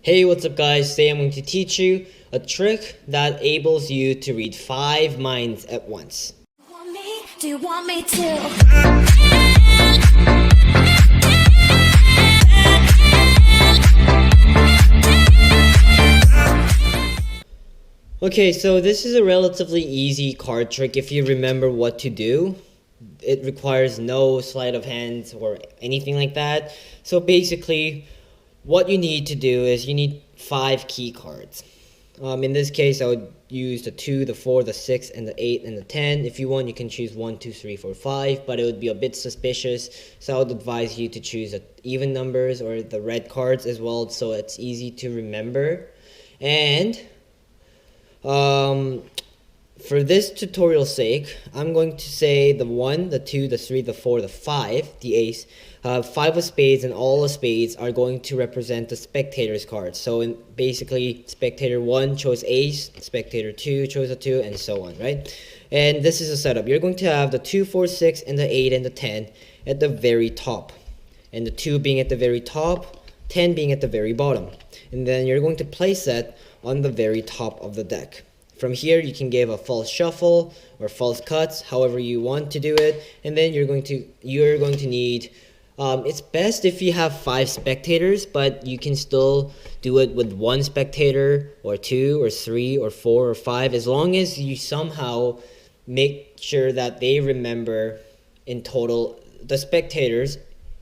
Hey, what's up guys? Today I'm going to teach you a trick that enables you to read 5 minds at once. Do you want me to? Okay, so this is a relatively easy card trick if you remember what to do. It requires no sleight of hand or anything like that. So basically, what you need to do is you need 5 key cards. In this case, I would use the 2, the 4, the 6, and the 8, and the 10. If you want, you can choose 1, 2, 3, 4, 5, but it would be a bit suspicious. So I would advise you to choose the even numbers or the red cards as well, so it's easy to remember. And for this tutorial's sake, I'm going to say the 1, the 2, the 3, the 4, the 5, the ace. 5 of spades and all of spades are going to represent the spectator's cards. So basically, spectator 1 chose ace, spectator 2 chose a 2, and so on, right? And this is a setup. You're going to have the 2, 4, 6, and the 8 and the 10 at the very top. And the 2 being at the very top, 10 being at the very bottom. And then you're going to place that on the very top of the deck. From here, you can give a false shuffle or false cuts, however you want to do it. And then you're going to need. It's best if you have 5 spectators, but you can still do it with 1 spectator or 2 or 3 or 4 or 5, as long as you somehow make sure that they remember in total. The spectators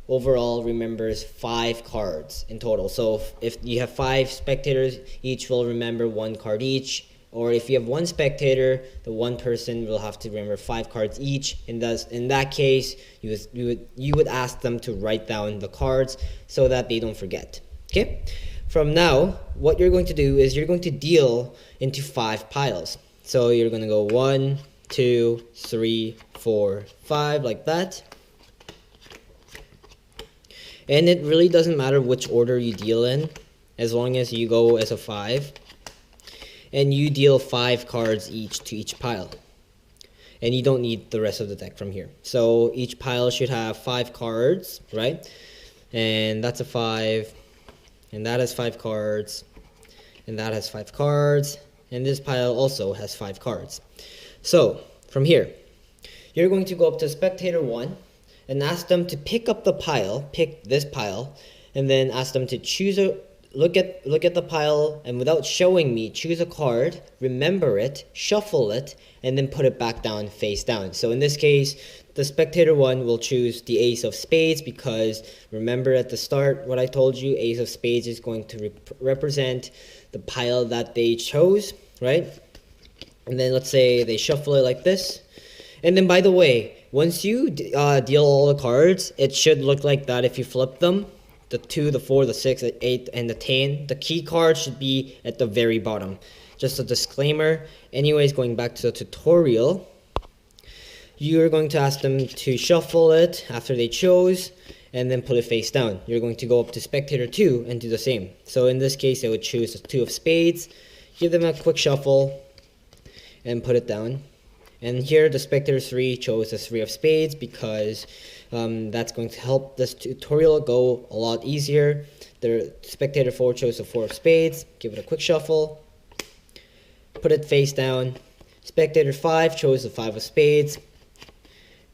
overall remembers 5 cards in total. So if you have 5 spectators, each will remember 1 card each. Or if you have 1 spectator, the 1 person will have to remember 5 cards each. And thus, in that case, you would ask them to write down the cards so that they don't forget. Okay? From now, what you're going to do is you're going to deal into 5 piles. So you're going to go 1, 2, 3, 4, 5, like that. And it really doesn't matter which order you deal in, as long as you go as a 5. And you deal 5 cards each to each pile. And you don't need the rest of the deck from here. So each pile should have 5 cards, right? And that's a 5. And that has 5 cards. And that has 5 cards. And this pile also has 5 cards. So, from here, you're going to go up to spectator 1 and ask them to pick up the pile, pick this pile, and then ask them to choose a look at the pile, and without showing me, choose a card, remember it, shuffle it, and then put it back down face down. So in this case, the spectator 1 will choose the ace of spades, because remember at the start what I told you, ace of spades is going to represent the pile that they chose, right? And then let's say they shuffle it like this. And then by the way, once you deal all the cards, it should look like that if you flip them. The 2, the 4, the 6, the 8, and the 10. The key card should be at the very bottom. Just a disclaimer. Anyways, going back to the tutorial, you're going to ask them to shuffle it after they chose, and then put it face down. You're going to go up to spectator 2 and do the same. So in this case, I would choose the 2 of spades, give them a quick shuffle, and put it down. And here the spectator 3 chose the 3 of spades, because that's going to help this tutorial go a lot easier. The spectator 4 chose the 4 of spades, give it a quick shuffle, put it face down. Spectator 5 chose the 5 of spades,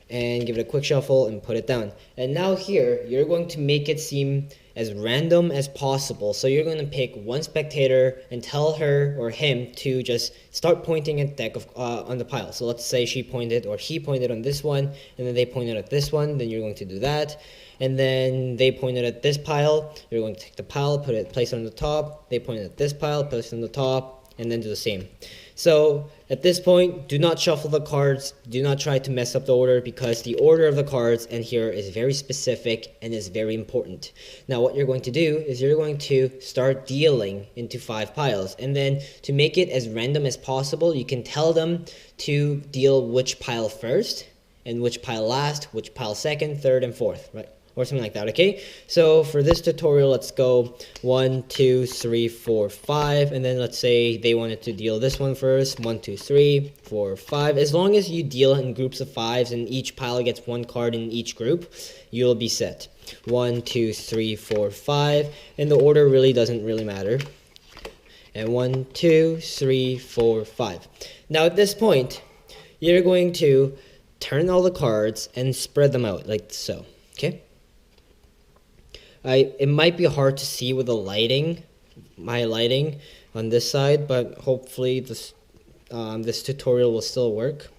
and give it a quick shuffle and put it down. And now here, you're going to make it seem as random as possible. So you're going to pick 1 spectator and tell her or him to just start pointing at deck on the pile. So let's say she pointed or he pointed on this one, and then they pointed at this one. Then you're going to do that. And then they pointed at this pile. You're going to take the pile, place it on the top. They pointed at this pile, place it on the top, and then do the same. So at this point, do not shuffle the cards. Do not try to mess up the order, because the order of the cards in here is very specific and is very important. Now what you're going to do is you're going to start dealing into 5 piles. And then to make it as random as possible, you can tell them to deal which pile first, and which pile last, which pile second, third, and fourth, right? or something like that. Okay, so for this tutorial, let's go 1, 2, 3, 4, 5, and then let's say they wanted to deal this one first. 1, 2, 3, 4, 5. As long as you deal in groups of 5s and each pile gets 1 card in each group, you'll be set. 1, 2, 3, 4, 5, and the order really doesn't really matter. And 1, 2, 3, 4, 5. Now at this point, you're going to turn all the cards and spread them out like so. Okay. It might be hard to see with the lighting, my lighting on this side, but hopefully this tutorial will still work.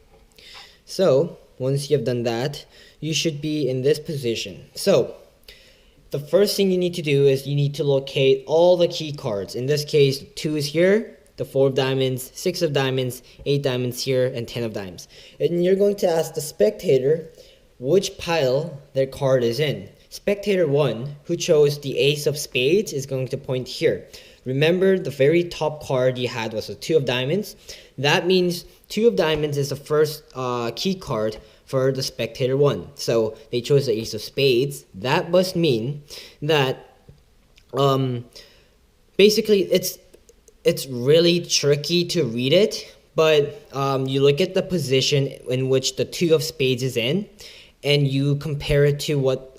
So once you have done that, you should be in this position. So the first thing you need to do is you need to locate all the key cards. In this case, 2 is here, the 4 of diamonds, 6 of diamonds, 8 diamonds here, and 10 of diamonds. And you're going to ask the spectator which pile their card is in. Spectator 1, who chose the ace of spades, is going to point here. Remember, the very top card you had was a 2 of diamonds. That means 2 of diamonds is the first key card for the spectator 1. So they chose the ace of spades. That must mean that basically it's really tricky to read it, but you look at the position in which the 2 of spades is in, and you compare it to what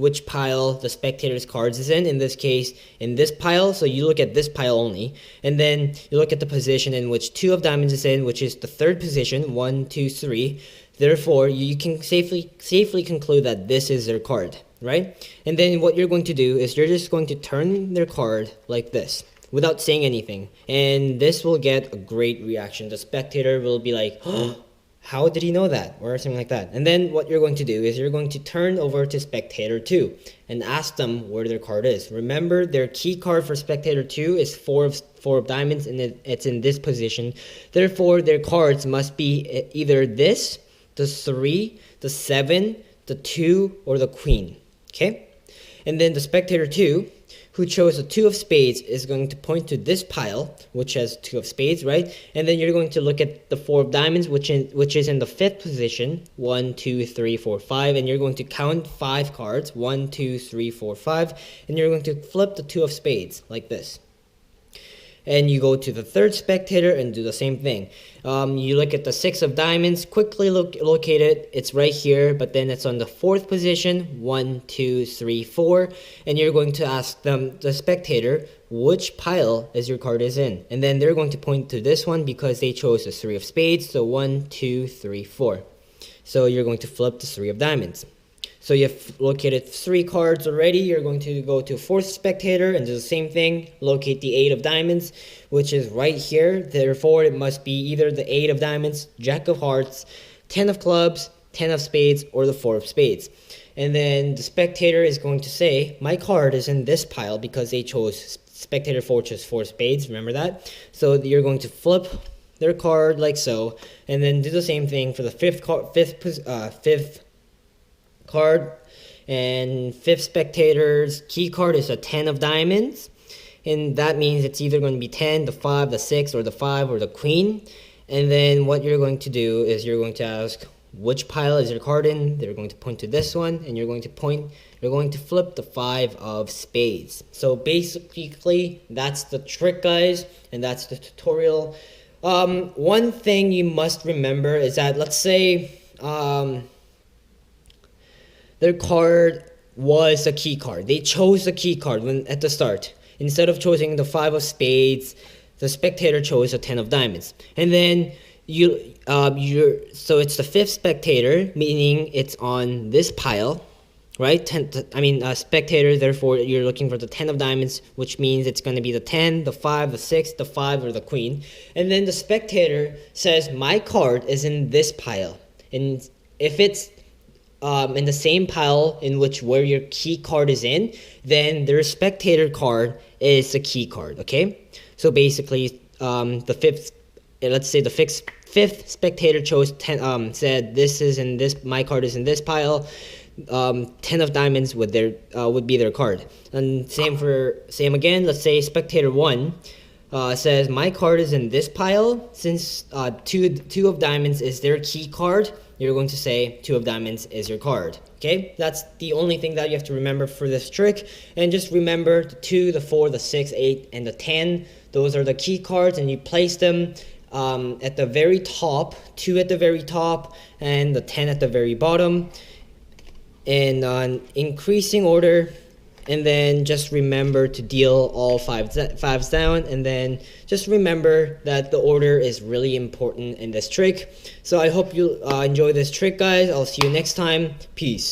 which pile the spectator's cards is in this case, in this pile. So you look at this pile only, and then you look at the position in which 2 of diamonds is in, which is the third position, 1, 2, 3. Therefore, you can safely conclude that this is their card, right? And then what you're going to do is you're just going to turn their card like this, without saying anything, and this will get a great reaction. The spectator will be like, oh, how did he know that, or something like that. And then what you're going to do is you're going to turn over to spectator 2 and ask them where their card is. Remember, their key card for spectator 2 is 4 of diamonds, and it's in this position. Therefore, their cards must be either this, the 3, the 7, the 2, or the queen. Okay, and then the spectator 2, who chose a 2 of spades, is going to point to this pile, which has 2 of spades, right? And then you're going to look at the 4 of diamonds, which is in the 5th position, 1, 2, 3, 4, 5, and you're going to count 5 cards, 1, 2, 3, 4, 5, and you're going to flip the 2 of spades like this. And you go to the third spectator and do the same thing. You look at the 6 of diamonds, quickly locate it. It's right here, but then it's on the 4th position, 1, 2, 3, 4. And you're going to ask the spectator, which pile is your card is in. And then they're going to point to this one because they chose the 3 of spades. So 1, 2, 3, 4. So you're going to flip the 3 of diamonds. So you have located 3 cards already. You're going to go to 4th spectator and do the same thing. Locate the 8 of diamonds, which is right here. Therefore, it must be either the 8 of diamonds, jack of hearts, 10 of clubs, 10 of spades, or the 4 of spades. And then the spectator is going to say, my card is in this pile because they chose, spectator 4 chose 4 spades. Remember that? So you're going to flip their card like so, and then do the same thing for the fifth card, and 5th spectator's key card is a 10 of diamonds, and that means it's either going to be 10, the 5, the 6, or the 5, or the queen. And then what you're going to do is you're going to ask which pile is your card in. They're going to point to this one, and you're going to flip the 5 of spades. So basically that's the trick, guys, and that's the tutorial. One thing you must remember is that, let's say their card was a key card. They chose the key card at the start. Instead of choosing the 5 of spades, the spectator chose a 10 of diamonds. And then so it's the 5th spectator, meaning it's on this pile, right? Spectator, therefore you're looking for the 10 of diamonds, which means it's going to be the 10, the 5, the 6, the 5, or the queen. And then the spectator says, my card is in this pile. And if it's in the same pile in which where your key card is in, then their spectator card is the key card, okay? So basically, the 5th, let's say the 5th spectator chose 10, said this is in this, my card is in this pile. 10 of diamonds would be their card. And same again, let's say spectator 1 says my card is in this pile. Since two of diamonds is their key card, you're going to say two of diamonds is your card. Okay, that's the only thing that you have to remember for this trick. And just remember the 2, the 4, the 6, 8, and the 10. Those are the key cards, and you place them at the very top, 2 at the very top, and the 10 at the very bottom, in increasing order. And then just remember to deal all fives down, and then just remember that the order is really important in this trick. So I hope you enjoy this trick, guys. I'll see you next time. Peace.